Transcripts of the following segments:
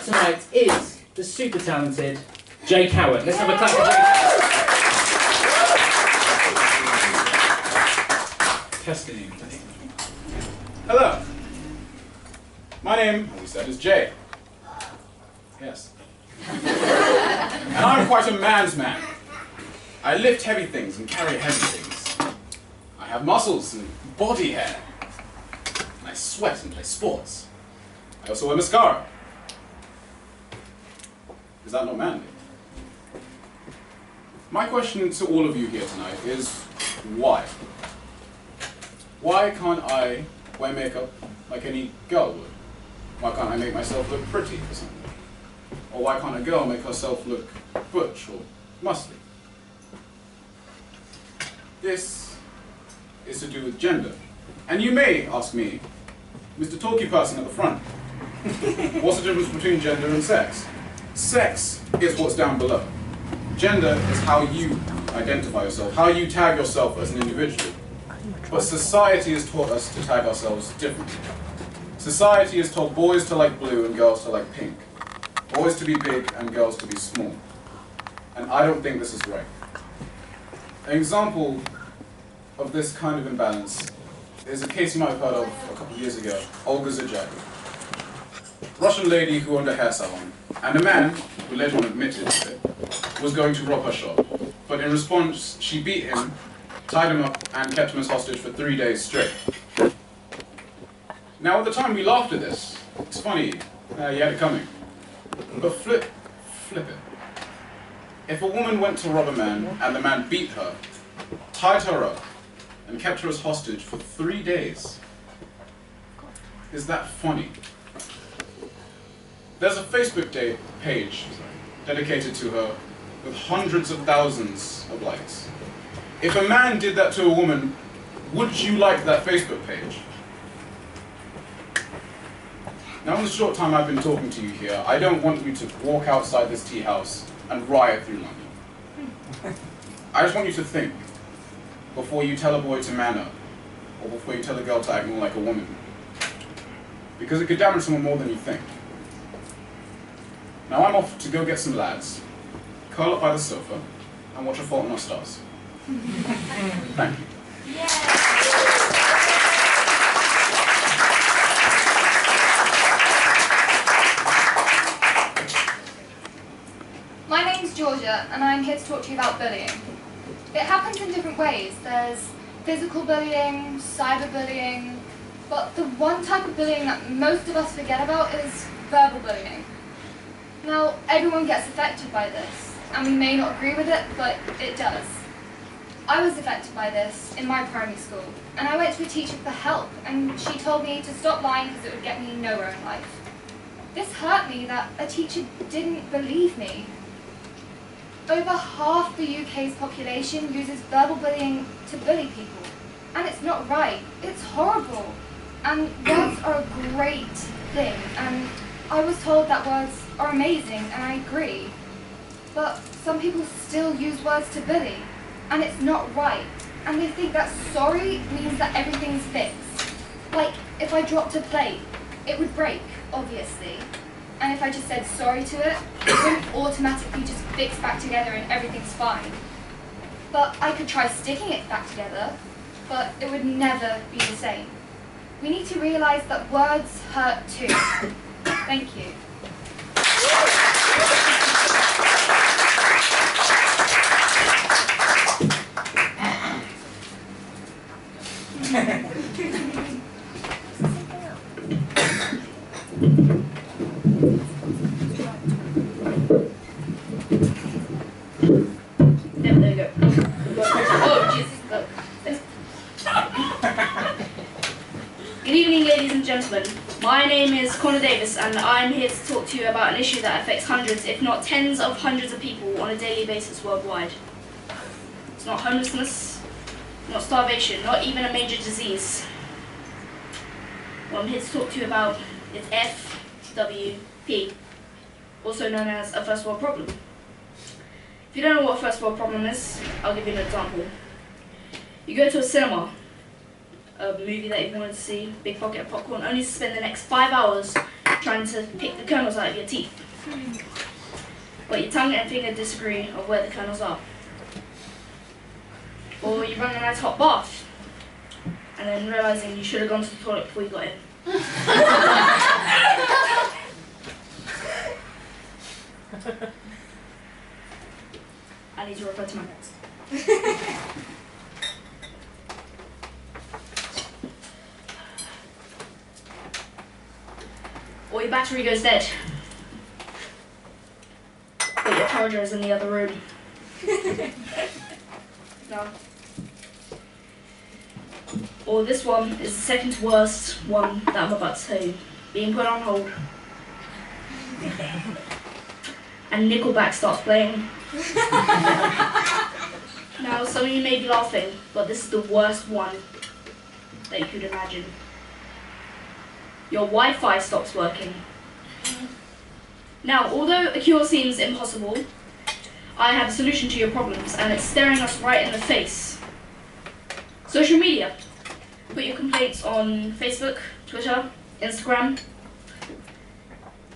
tonight is the super talented Jay Coward. Let's have a clap for Jay Coward. Testing. Hello. My name, as we said, is Jay. Yes. And I'm quite a man's man. I lift heavy things and carry heavy things. I have muscles and body hair. And I sweat and play sports. I also wear mascara. Is that not manly? My question to all of you here tonight is, why? Why can't I wear makeup like any girl would? Why can't I make myself look pretty for something? Or why can't a girl make herself look butch or muscly? This is to do with gender. And you may ask me, Mr. Talky Person at the front, what's the difference between gender and sex? Sex is what's down below. Gender is how you identify yourself, how you tag yourself as an individual. But society has taught us to tag ourselves differently. Society has told boys to like blue and girls to like pink. Boys to be big and girls to be small. And I don't think this is right. An example of this kind of imbalance is a case you might have heard of a couple of years ago, Olga Zajaga. Russian lady who owned a hair salon, and a man, who later on admitted to it, was going to rob her shop. But in response, she beat him, tied him up, and kept him as hostage for 3 days straight. Now at the time we laughed at this. It's funny, you had it coming. But flip it. If a woman went to rob a man, and the man beat her, tied her up, and kept her as hostage for 3 days, is that funny? There's a Facebook page dedicated to her with hundreds of thousands of likes. If a man did that to a woman, would you like that Facebook page? Now in the short time I've been talking to you here, I don't want you to walk outside this tea house and riot through London. I just want you to think before you tell a boy to man up, or before you tell a girl to act more like a woman. Because it could damage someone more than you think. Now I'm off to go get some lads, curl up by the sofa, and watch A Fault in Our Stars. Thank you. Yeah. My name's Georgia, and I'm here to talk to you about bullying. It happens in different ways. There's physical bullying, cyberbullying, but the one type of bullying that most of us forget about is verbal bullying. Now, everyone gets affected by this, and we may not agree with it, but it does. I was affected by this in my primary school, and I went to a teacher for help, and she told me to stop lying because it would get me nowhere in life. This hurt me that a teacher didn't believe me. Over half the UK's population uses verbal bullying to bully people, and it's not right. It's horrible. And words are a great thing, and I was told that words are amazing, and I agree. But some people still use words to bully, and it's not right. And they think that sorry means that everything's fixed. Like, if I dropped a plate, it would break, obviously. And if I just said sorry to it, it wouldn't automatically just fix back together and everything's fine. But I could try sticking it back together, but it would never be the same. We need to realize that words hurt too. Thank you. There we go. Oh, Jesus. Good evening, ladies and gentlemen. My name is Connor Davis, and I'm here to talk to you about an issue that affects hundreds, if not tens of hundreds of people on a daily basis worldwide. It's not homelessness, not starvation, not even a major disease. What I'm here to talk to you about is FWP, also known as a first world problem. If you don't know what a first world problem is, I'll give you an example. You go to a cinema, a movie that you've wanted to see, big pocket of popcorn, only to spend the next 5 hours trying to pick the kernels out of your teeth. But your tongue and finger disagree of where the kernels are. Or you run a nice hot bath, and then realising you should have gone to the toilet before you got in. I need to refer to my notes. Or your battery goes dead. But your charger is in the other room. No. Or this one is the second worst one that I'm about to tell you. Being put on hold. And Nickelback starts playing. Now, some of you may be laughing, but this is the worst one that you could imagine. Your Wi-Fi stops working. Now, although a cure seems impossible, I have a solution to your problems, and it's staring us right in the face. Social media. Put your complaints on Facebook, Twitter, Instagram,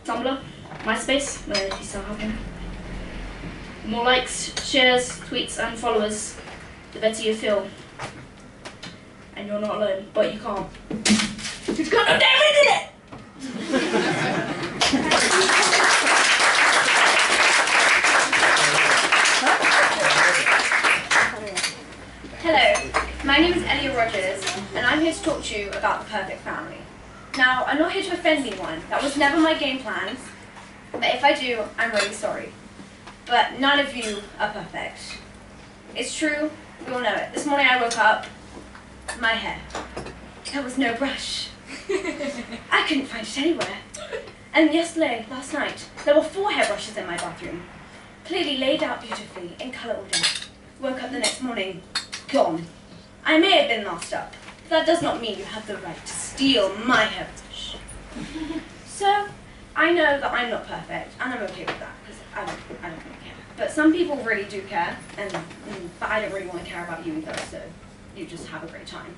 Tumblr, MySpace, where you still have them. The more likes, shares, tweets, and followers, the better you feel. And you're not alone, but you can't. It's got no damn internet! Hello, my name is Ellie Rogers, and I'm here to talk to you about the perfect family. Now, I'm not here to offend anyone. That was never my game plan. But if I do, I'm really sorry. But none of you are perfect. It's true, we all know it. This morning I woke up, my hair. There was no brush. I couldn't find it anywhere. And last night, there were 4 hairbrushes in my bathroom. Clearly laid out beautifully, in colour order. Woke up the next morning, gone. I may have been lost up. But that does not mean you have the right to steal my heritage. So, I know that I'm not perfect, and I'm okay with that, because I don't really care. But some people really do care, but I don't really want to care about you either, so you just have a great time.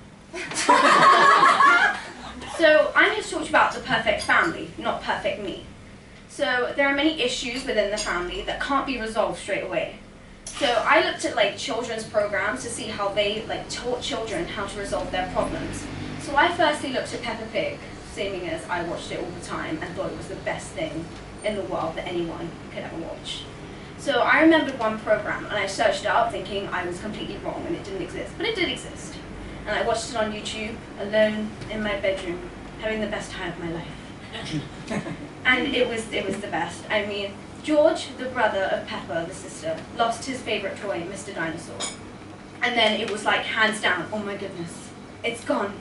So, I'm here to talk to you about the perfect family, not perfect me. So, there are many issues within the family that can't be resolved straight away. So I looked at children's programs to see how they taught children how to resolve their problems. So I firstly looked at Peppa Pig, seeming as I watched it all the time and thought it was the best thing in the world that anyone could ever watch. So I remembered one program and I searched it up thinking I was completely wrong and it didn't exist, but it did exist. And I watched it on YouTube, alone in my bedroom, having the best time of my life. And it was the best. I mean, George, the brother of Peppa, the sister, lost his favourite toy, Mr. Dinosaur. And then it was hands down, oh my goodness, it's gone.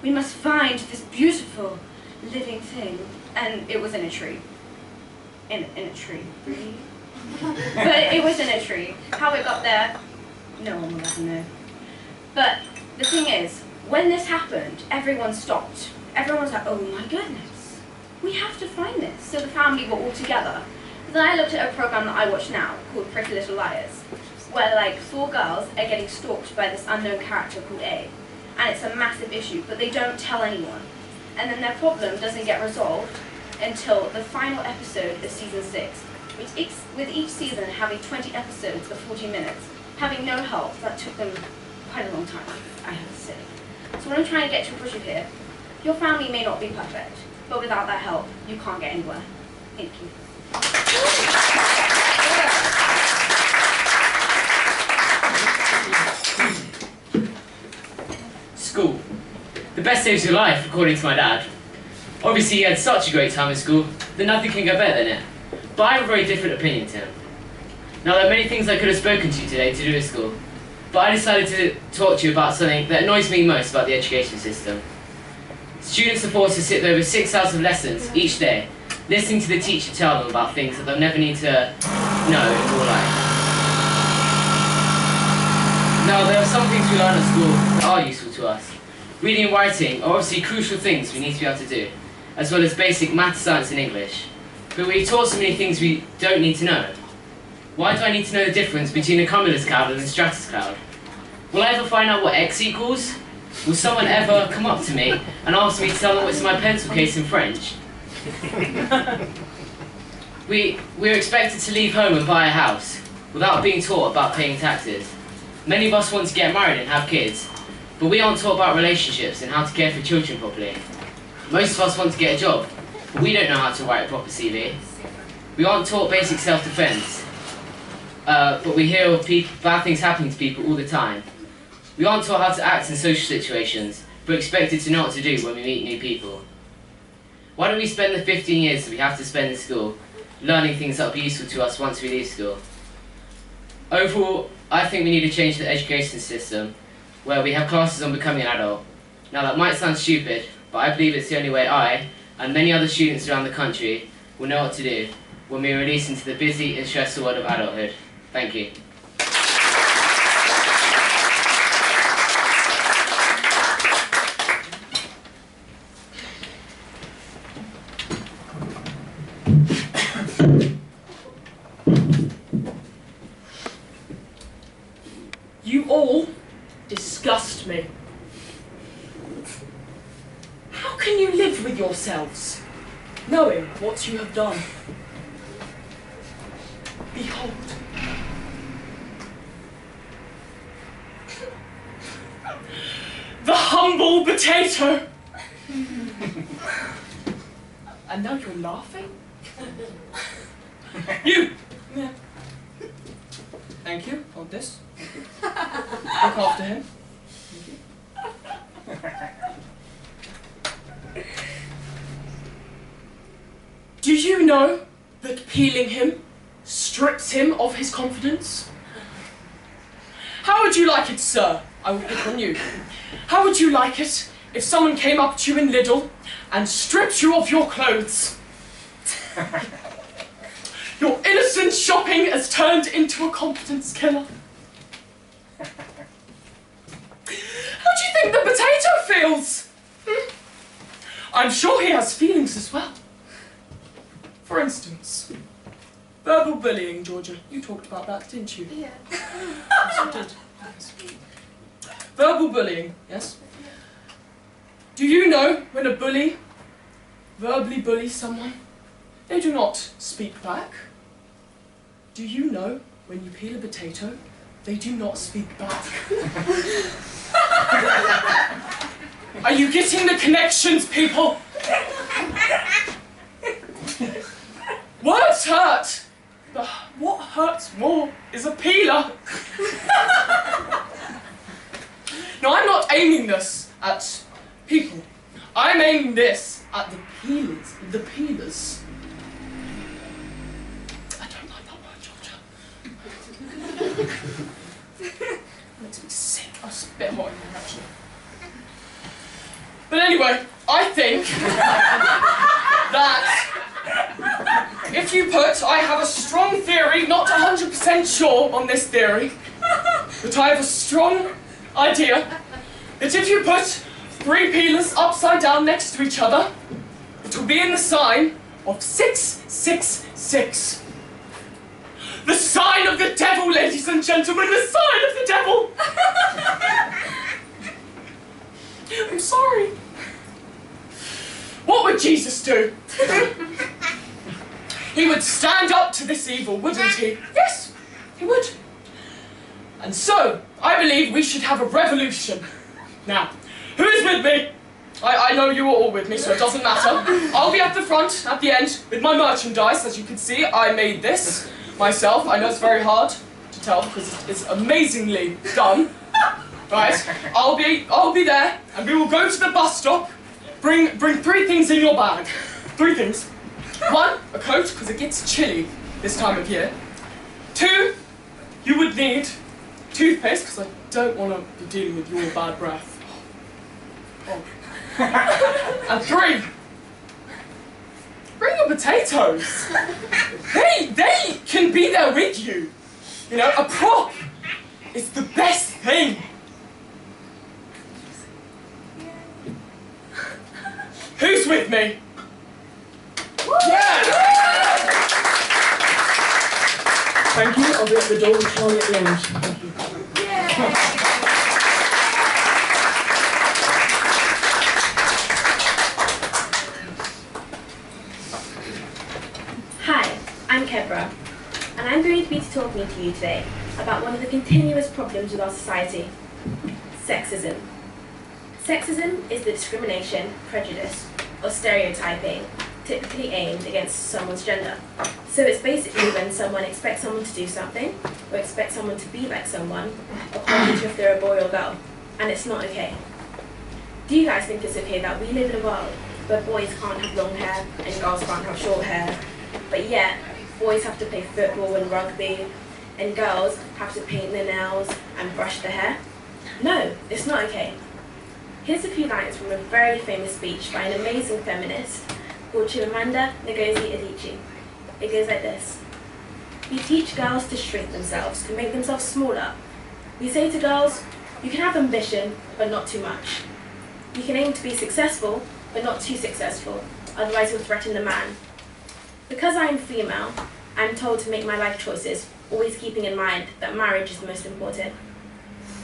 We must find this beautiful living thing. And it was in a tree. In a tree, really? But it was in a tree. How it got there, no one will ever know. But the thing is, when this happened, everyone stopped. Everyone was like, oh my goodness, we have to find this. So the family were all together. Then I looked at a program that I watch now called Pretty Little Liars, where 4 girls are getting stalked by this unknown character called A. And it's a massive issue, but they don't tell anyone. And then their problem doesn't get resolved until the final episode of season 6, with each season having 20 episodes of 40 minutes, having no help. That took them quite a long time, I have to say. So what I'm trying to get to push you here, your family may not be perfect, but without that help, you can't get anywhere. Thank you. School. The best days of your life, according to my dad. Obviously, he had such a great time at school that nothing can go better than it. But I have a very different opinion to him. Now, there are many things I could have spoken to you today to do at school, but I decided to talk to you about something that annoys me most about the education system. Students are forced to sit through over 6 hours of lessons each day, listening to the teacher tell them about things that they'll never need to know in real life. Now, there are some things we learn at school that are useful to us. Reading and writing are obviously crucial things we need to be able to do, as well as basic maths, science and English. But we're taught so many things we don't need to know. Why do I need to know the difference between a cumulus cloud and a stratus cloud? Will I ever find out what x equals? Will someone ever come up to me and ask me to tell them what's in my pencil case in French? We're expected to leave home and buy a house without being taught about paying taxes. Many of us want to get married and have kids, but we aren't taught about relationships and how to care for children properly. Most of us want to get a job, but we don't know how to write a proper CV. We aren't taught basic self-defense, but we hear of bad things happening to people all the time. We aren't taught how to act in social situations, but expected to know what to do when we meet new people. Why don't we spend the 15 years that we have to spend in school learning things that will be useful to us once we leave school? Overall, I think we need to change the education system where we have classes on becoming an adult. Now that might sound stupid, but I believe it's the only way I, and many other students around the country, will know what to do when we are released into the busy and stressful world of adulthood. Thank you. You all disgust me. How can you live with yourselves, knowing what you have done? Behold. The humble potato! And now you're laughing? You! Yeah. Thank you. Hold this. Look after him. Do you know that peeling him strips him of his confidence? How would you like it, sir? I will pick on you. How would you like it if someone came up to you in Lidl and stripped you of your clothes? Your innocent shopping has turned into a confidence killer. How do you think the potato feels? I'm sure he has feelings as well. For instance, verbal bullying, Georgia. You talked about that, didn't you? Yeah. Yes, you did. Yes. Verbal bullying, yes? Do you know when a bully verbally bullies someone, they do not speak back? Do you know when you peel a potato, they do not speak back? Are you getting the connections, people? Words hurt, but what hurts more is a peeler. Now, I'm not aiming this at people. I'm aiming this at the peelers. The peelers. I don't like that word, Georgia. It makes me sick. I was a bit hot in here, actually. But anyway, I think that if you put, I have a strong theory, not 100% sure on this theory, but I have a strong idea that if you put 3 peelers upside down next to each other, it will be in the sign of 666. The sign of the devil, ladies and gentlemen, the sign of the devil! I'm sorry. What would Jesus do? He would stand up to this evil, wouldn't he? Yes, he would. And so, I believe we should have a revolution. Now, who is with me? I know you are all with me, so it doesn't matter. I'll be at the front, at the end, with my merchandise. As you can see, I made this myself. I know it's very hard to tell because it's amazingly done. Right? I'll be there, and we will go to the bus stop. Bring 3 things in your bag. 3 things. 1, a coat, because it gets chilly this time of year. 2, you would need toothpaste, because I don't want to be dealing with your bad breath. Oh. And 3, bring your potatoes. They can be there with you. You know, a prop is the best thing. Who's with me? Yeah! Thank you. I'll be at the door with Charlie at the end. Thank you. I'm Kebra, and I'm going to be talking to you today about one of the continuous problems with our society, sexism. Sexism is the discrimination, prejudice, or stereotyping typically aimed against someone's gender. So it's basically when someone expects someone to do something, or expects someone to be like someone, according to if they're a boy or girl, and it's not okay. Do you guys think it's okay that we live in a world where boys can't have long hair and girls can't have short hair, but yet boys have to play football and rugby, and girls have to paint their nails and brush their hair? No, it's not okay. Here's a few lines from a very famous speech by an amazing feminist called Chimamanda Ngozi Adichie. It goes like this. We teach girls to shrink themselves, to make themselves smaller. We say to girls, you can have ambition, but not too much. You can aim to be successful, but not too successful, otherwise you'll threaten the man. Because I am female, I am told to make my life choices, always keeping in mind that marriage is the most important.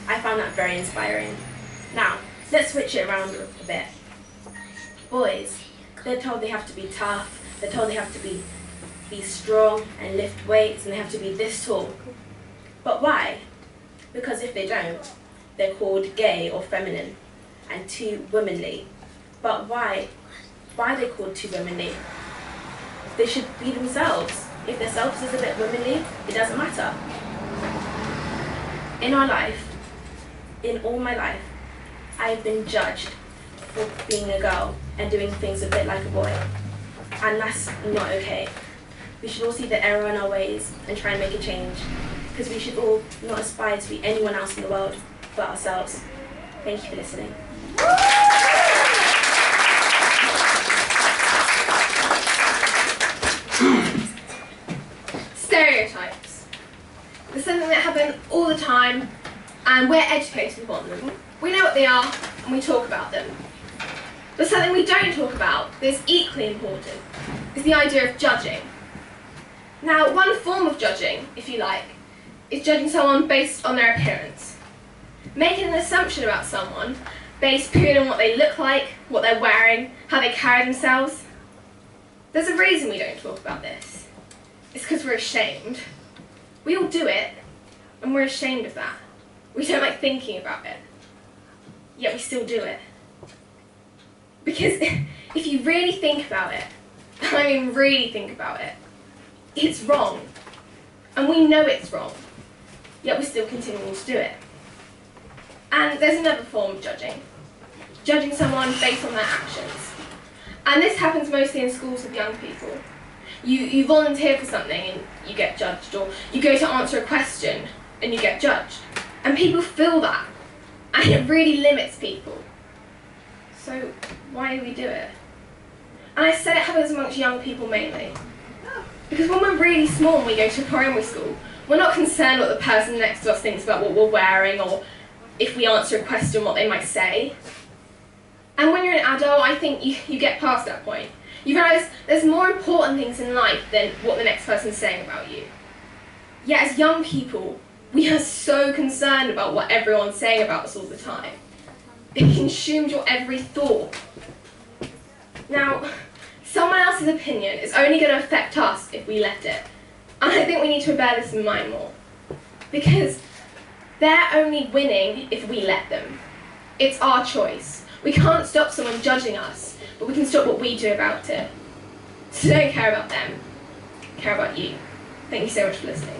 I found that very inspiring. Now, let's switch it around a bit. Boys, they're told they have to be tough, they're told they have to be strong and lift weights, and they have to be this tall. But why? Because if they don't, they're called gay or feminine and too womanly. But why? Why are they called too womanly? They should be themselves. If their self is a bit womanly, it doesn't matter. In our life, in all my life, I've been judged for being a girl and doing things a bit like a boy. And that's not okay. We should all see the error in our ways and try and make a change. Because we should all not aspire to be anyone else in the world but ourselves. Thank you for listening. Stereotypes. They're something that happen all the time, and we're educated upon them. We know what they are, and we talk about them. But something we don't talk about that is equally important is the idea of judging. Now, one form of judging, if you like, is judging someone based on their appearance. Making an assumption about someone based purely on what they look like, what they're wearing, how they carry themselves. There's a reason we don't talk about this. It's because we're ashamed. We all do it, and we're ashamed of that. We don't like thinking about it, yet we still do it. Because if you really think about it, I mean really think about it, it's wrong. And we know it's wrong, yet we're still continuing to do it. And there's another form of judging. Judging someone based on their actions. And this happens mostly in schools with young people. You volunteer for something and you get judged, or you go to answer a question and you get judged. And people feel that, and it really limits people. So why do we do it? And I said it happens amongst young people mainly. Because when we're really small and we go to primary school, we're not concerned what the person next to us thinks about what we're wearing, or if we answer a question, what they might say. And when you're an adult, I think you get past that point. You realise there's more important things in life than what the next person's saying about you. Yet as young people, we are so concerned about what everyone's saying about us all the time. It consumes your every thought. Now, someone else's opinion is only going to affect us if we let it. And I think we need to bear this in mind more. Because they're only winning if we let them. It's our choice. We can't stop someone judging us, but we can stop what we do about it. So don't care about them. Care about you. Thank you so much for listening.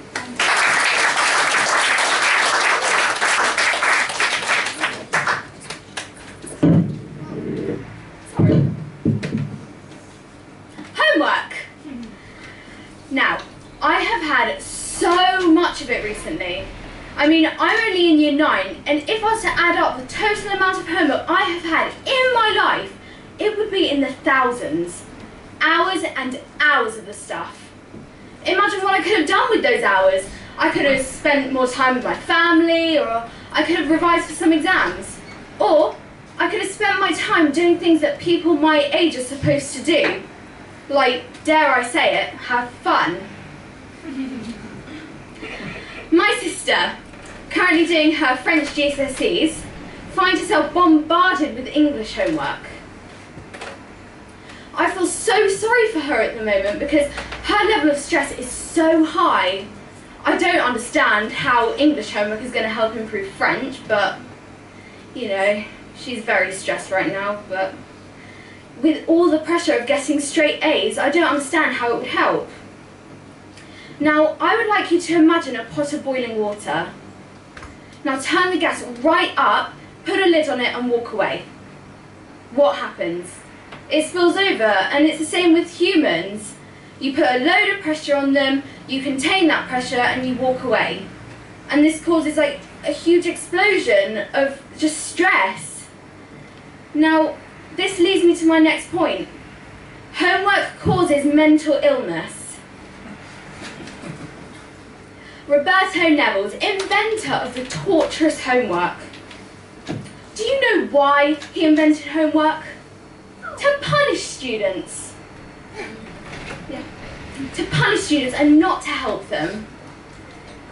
Homework! Now, I have had so much of it recently. I mean, I'm only in year 9, and if I was to add up the total amount of homework I have had in my life, it would be in the thousands. Hours and hours of the stuff. Imagine what I could have done with those hours. I could have spent more time with my family, or I could have revised for some exams. Or I could have spent my time doing things that people my age are supposed to do. Like, dare I say it, have fun. My sister, currently doing her French GCSEs, finds herself bombarded with English homework. I feel so sorry for her at the moment because Her level of stress is so high. I don't understand how English homework is going to help improve French, but, you know, she's very stressed right now, but with all the pressure of getting straight A's, I don't understand how it would help. Now, I would like you to imagine a pot of boiling water. Now turn the gas right up, put a lid on it and walk away. What happens? It spills over, and it's the same with humans. You put a load of pressure on them, you contain that pressure and you walk away. And this causes like a huge explosion of just stress. Now, this leads me to my next point. Homework causes mental illness. Roberto Neville's inventor of the torturous homework. Do you know why he invented homework? To punish students. Yeah. To punish students and not to help them.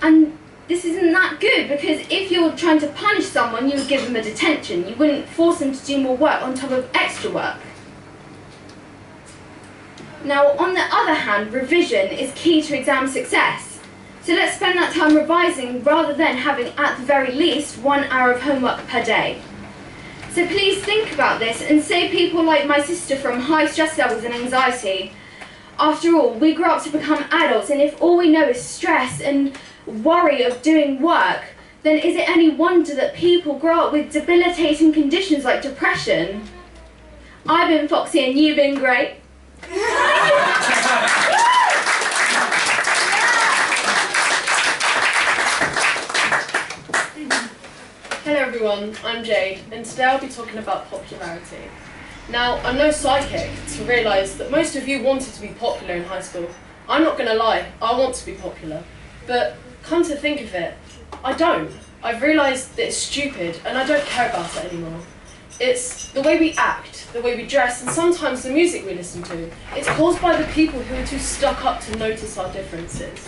And this isn't that good, because if you're trying to punish someone, you would give them a detention. You wouldn't force them to do more work on top of extra work. Now, on the other hand, revision is key to exam success. So let's spend that time revising rather than having, at the very least, 1 hour of homework per day. So please think about this and save people like my sister from high stress levels and anxiety. After all, we grow up to become adults, and if all we know is stress and worry of doing work, then is it any wonder that people grow up with debilitating conditions like depression? I've been Foxy and you've been great. Hello everyone, I'm Jade, and today I'll be talking about popularity. Now, I'm no psychic to realise that most of you wanted to be popular in high school. I'm not going to lie, I want to be popular. But come to think of it, I don't. I've realised that it's stupid and I don't care about it anymore. It's the way we act, the way we dress, and sometimes the music we listen to. It's caused by the people who are too stuck up to notice our differences.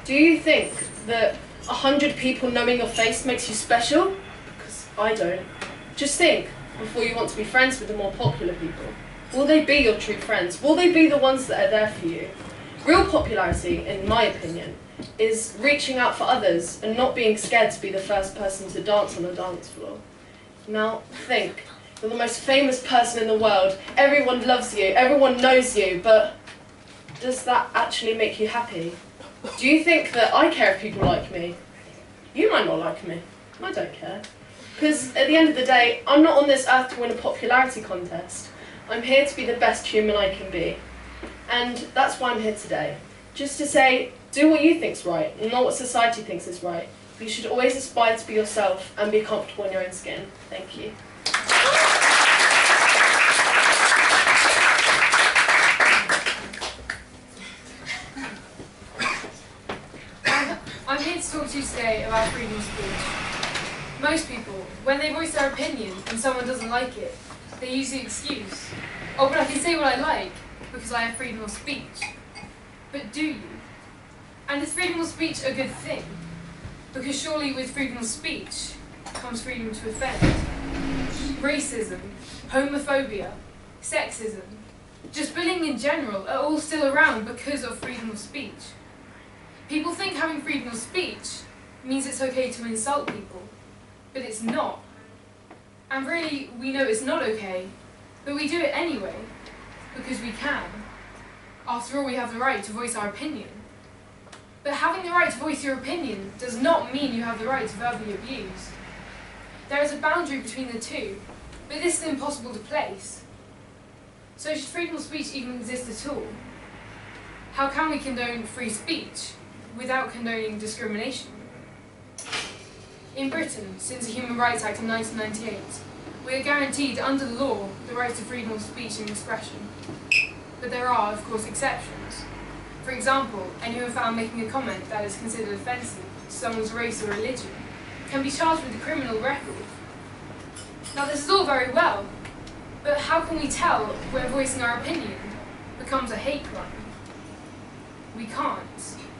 Do you think that 100 people knowing your face makes you special? Because I don't. Just think, before you want to be friends with the more popular people. Will they be your true friends? Will they be the ones that are there for you? Real popularity, in my opinion, is reaching out for others and not being scared to be the first person to dance on the dance floor. Now, think. You're the most famous person in the world. Everyone loves you, everyone knows you, but does that actually make you happy? Do you think that I care if people like me? You might not like me. I don't care. Because at the end of the day, I'm not on this earth to win a popularity contest. I'm here to be the best human I can be. And that's why I'm here today. Just to say, do what you think's right, and not what society thinks is right. You should always aspire to be yourself and be comfortable in your own skin. Thank you. I'm here to talk to you today about freedom of speech. Most people, when they voice their opinion and someone doesn't like it, they use the excuse, oh, but I can say what I like because I have freedom of speech. But do you? And is freedom of speech a good thing? Because surely with freedom of speech comes freedom to offend. Racism, homophobia, sexism, just bullying in general are all still around because of freedom of speech. People think having freedom of speech means it's okay to insult people, but it's not. And really, we know it's not okay, but we do it anyway, because we can. After all, we have the right to voice our opinion. But having the right to voice your opinion does not mean you have the right to verbally abuse. There is a boundary between the two, but this is impossible to place. So should freedom of speech even exist at all? How can we condone free speech without condoning discrimination? In Britain, since the Human Rights Act of 1998, we are guaranteed under the law the right to freedom of speech and expression. But there are, of course, exceptions. For example, anyone found making a comment that is considered offensive to someone's race or religion can be charged with a criminal record. Now this is all very well, but how can we tell when voicing our opinion becomes a hate crime? We can't.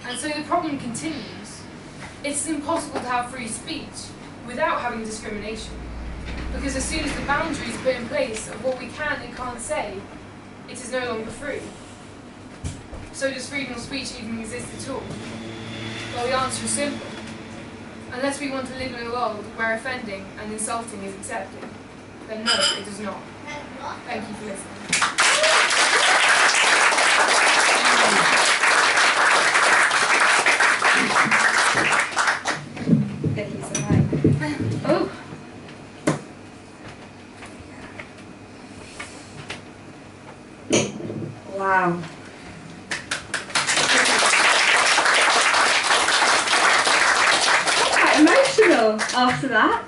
And so the problem continues. It's impossible to have free speech without having discrimination, because as soon as the boundaries are put in place of what we can and can't say, it is no longer free. So does freedom of speech even exist at all? Well, the answer is simple. Unless we want to live in a world where offending and insulting is accepted, then no, it does not. Thank you for listening. Oh. Wow. Quite emotional after that.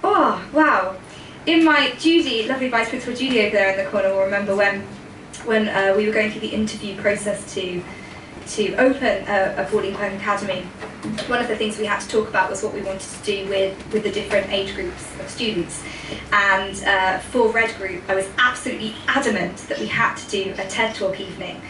Oh, wow. In my Judy, lovely Vice Principal Judy over there in the corner will remember when we were going through the interview process to open a Pauline Quirk Academy. One of the things we had to talk about was what we wanted to do with the different age groups of students. And for Red Group, I was absolutely adamant that we had to do a TED Talk evening,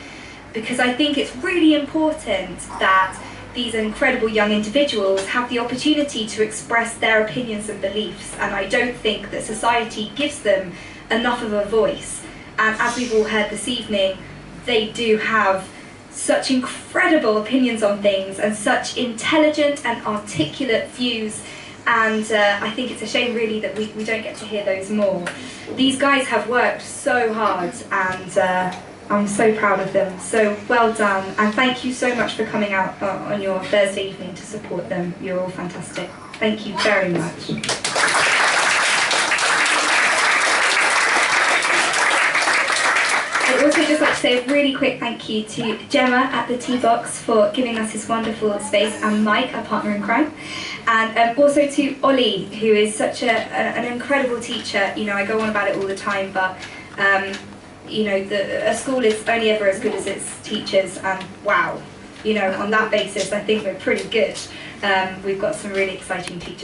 because I think it's really important that these incredible young individuals have the opportunity to express their opinions and beliefs, and I don't think that society gives them enough of a voice. And as we've all heard this evening, they do have such incredible opinions on things and such intelligent and articulate views, and I think it's a shame really that we don't get to hear those more. These guys have worked so hard, and I'm so proud of them. So well done, and thank you so much for coming out on your Thursday evening to support them. You're all fantastic. Thank you very much. I'd also just like to say a really quick thank you to Gemma at the Tea Box for giving us this wonderful space, and Mike, our partner in crime, and also to Ollie, who is such an incredible teacher. You know, I go on about it all the time, but you know, a school is only ever as good as its teachers, and wow, you know, on that basis I think we're pretty good. We've got some really exciting teachers.